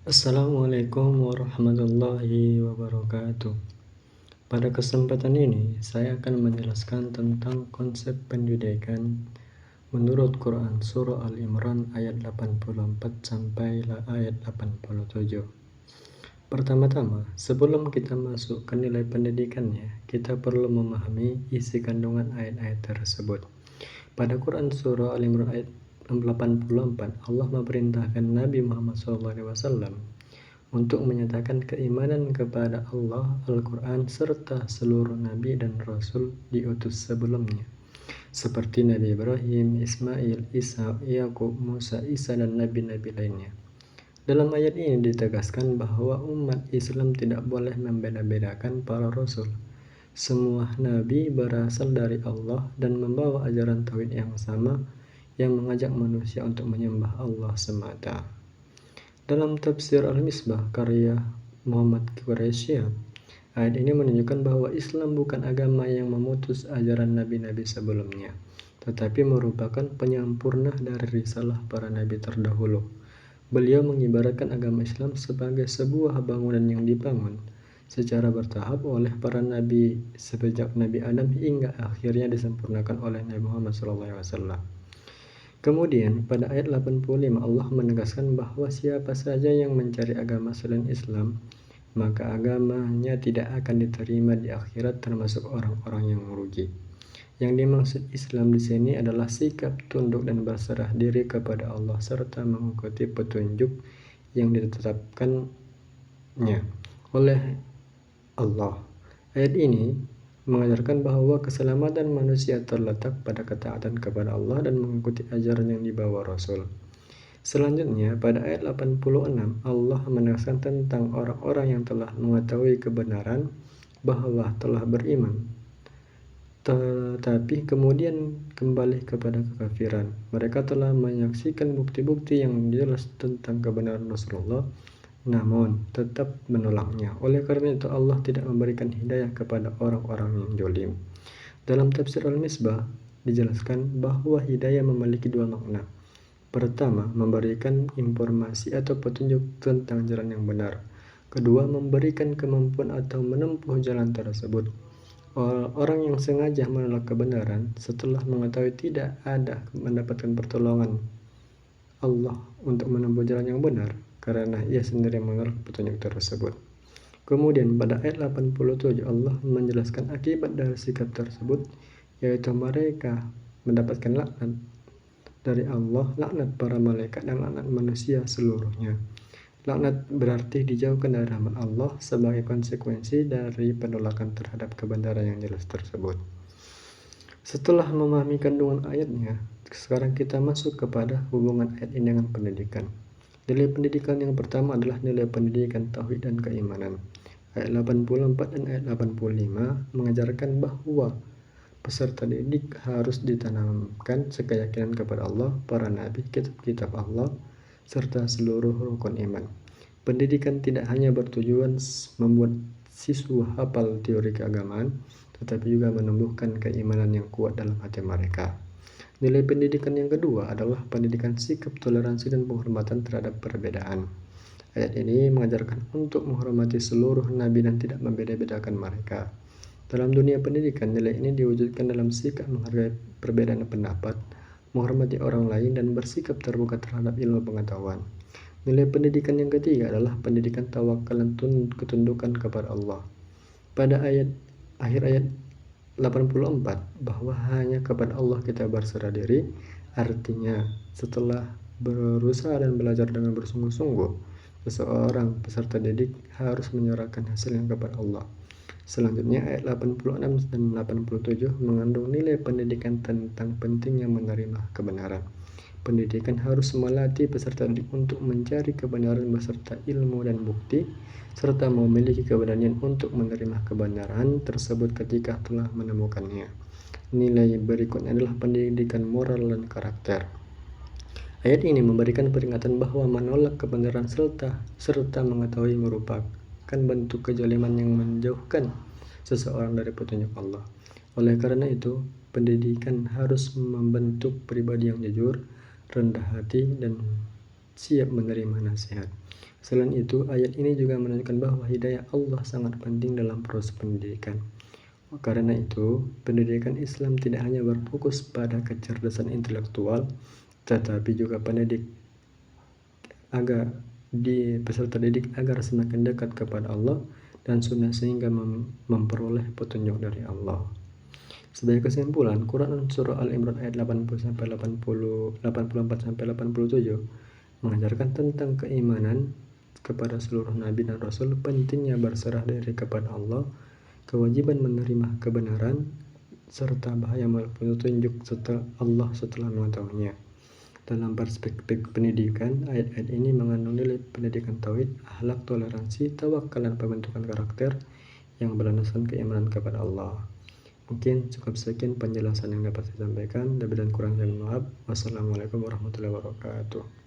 Assalamualaikum warahmatullahi wabarakatuh. Pada kesempatan ini, saya akan menjelaskan tentang konsep pendidikan menurut Quran Surah Al-Imran ayat 84 sampai ayat 87. Pertama-tama, sebelum kita masuk ke nilai pendidikannya, kita perlu memahami isi kandungan ayat-ayat tersebut. Pada Quran Surah Al-Imran ayat 84, Allah memerintahkan Nabi Muhammad SAW untuk menyatakan keimanan kepada Allah, Al-Quran, serta seluruh Nabi dan Rasul diutus sebelumnya, seperti Nabi Ibrahim, Ismail, Isa, Yakub, Musa, Isa, dan Nabi-Nabi lainnya. Dalam ayat ini ditegaskan bahwa umat Islam tidak boleh membeda-bedakan para Rasul. Semua Nabi berasal dari Allah dan membawa ajaran tauhid yang sama, yang mengajak manusia untuk menyembah Allah semata. Dalam tafsir Al-Misbah karya Muhammad Qureshi, ayat ini menunjukkan bahwa Islam bukan agama yang memutus ajaran nabi-nabi sebelumnya, tetapi merupakan penyempurna dari risalah para nabi terdahulu. Beliau mengibaratkan agama Islam sebagai sebuah bangunan yang dibangun secara bertahap oleh para nabi sejak Nabi Adam hingga akhirnya disempurnakan oleh Nabi Muhammad SAW. Kemudian pada ayat 85 Allah menegaskan bahwa siapa saja yang mencari agama selain Islam, maka agamanya tidak akan diterima di akhirat, termasuk orang-orang yang merugi. Yang dimaksud Islam di sini adalah sikap tunduk dan berserah diri kepada Allah serta mengikuti petunjuk yang ditetapkannya oleh Allah. Ayat ini mengajarkan bahwa keselamatan manusia terletak pada ketaatan kepada Allah dan mengikuti ajaran yang dibawa Rasul. Selanjutnya, pada ayat 86, Allah menegaskan tentang orang-orang yang telah mengetahui kebenaran bahwa telah beriman, tetapi kemudian kembali kepada kekafiran. Mereka telah menyaksikan bukti-bukti yang jelas tentang kebenaran Rasulullah, namun tetap menolaknya. Oleh karena itu Allah tidak memberikan hidayah kepada orang-orang yang zalim. Dalam tafsir Al-Misbah dijelaskan bahwa hidayah memiliki dua makna. Pertama, memberikan informasi atau petunjuk tentang jalan yang benar. Kedua, memberikan kemampuan atau menempuh jalan tersebut. Orang yang sengaja menolak kebenaran setelah mengetahui tidak ada mendapatkan pertolongan Allah untuk menempuh jalan yang benar, karena ia sendiri menolak petunjuk tersebut. Kemudian pada ayat 87 Allah menjelaskan akibat dari sikap tersebut, yaitu mereka mendapatkan laknat dari Allah, laknat para malaikat, dan laknat manusia seluruhnya. Laknat berarti dijauhkan dari rahmat Allah sebagai konsekuensi dari penolakan terhadap kebenaran yang jelas tersebut. Setelah memahami kandungan ayatnya, sekarang kita masuk kepada hubungan ayat ini dengan pendidikan. Nilai pendidikan yang pertama adalah nilai pendidikan tauhid dan keimanan. Ayat 84 dan ayat 85 mengajarkan bahwa peserta didik harus ditanamkan keyakinan kepada Allah, para nabi, kitab-kitab Allah, serta seluruh rukun iman. Pendidikan tidak hanya bertujuan membuat siswa hafal teori keagamaan, tetapi juga menumbuhkan keimanan yang kuat dalam hati mereka. Nilai pendidikan yang kedua adalah pendidikan sikap toleransi dan penghormatan terhadap perbedaan. Ayat ini mengajarkan untuk menghormati seluruh nabi dan tidak membeda-bedakan mereka. Dalam dunia pendidikan, nilai ini diwujudkan dalam sikap menghargai perbedaan pendapat, menghormati orang lain, dan bersikap terbuka terhadap ilmu pengetahuan. Nilai pendidikan yang ketiga adalah pendidikan tawakal dan ketundukan kepada Allah. Pada akhir ayat 84 bahwa hanya kepada Allah kita berserah diri, artinya setelah berusaha dan belajar dengan bersungguh-sungguh, seseorang peserta didik harus menyerahkan hasilnya kepada Allah. Selanjutnya ayat 86 dan 87 mengandung nilai pendidikan tentang pentingnya menerima kebenaran. Pendidikan harus melatih peserta didik untuk mencari kebenaran beserta ilmu dan bukti, serta memiliki keberanian untuk menerima kebenaran tersebut ketika telah menemukannya. Nilai berikutnya adalah pendidikan moral dan karakter. Ayat ini memberikan peringatan bahwa menolak kebenaran serta mengetahui merupakan bentuk kezaliman yang menjauhkan seseorang dari petunjuk Allah. Oleh karena itu, pendidikan harus membentuk pribadi yang jujur, rendah hati, dan siap menerima nasihat. Selain itu, ayat ini juga menunjukkan bahwa hidayah Allah sangat penting dalam proses pendidikan. Karena itu, pendidikan Islam tidak hanya berfokus pada kecerdasan intelektual, tetapi juga peserta didik agar semakin dekat kepada Allah dan sunnah sehingga memperoleh petunjuk dari Allah. Sebagai kesimpulan, Quran surah Al-Imran ayat 84-87 mengajarkan tentang keimanan kepada seluruh nabi dan rasul, pentingnya berserah diri kepada Allah, kewajiban menerima kebenaran, serta bahaya petunjuk Allah setelah mengetahuinya. Dalam perspektif pendidikan, ayat-ayat ini mengandung nilai pendidikan tauhid, akhlak, toleransi, tawakal, dan pembentukan karakter yang berlandaskan keimanan kepada Allah. Mungkin cukup sekian penjelasan yang dapat saya sampaikan. Lebih dan kurang saya mohon maaf. Wassalamualaikum warahmatullahi wabarakatuh.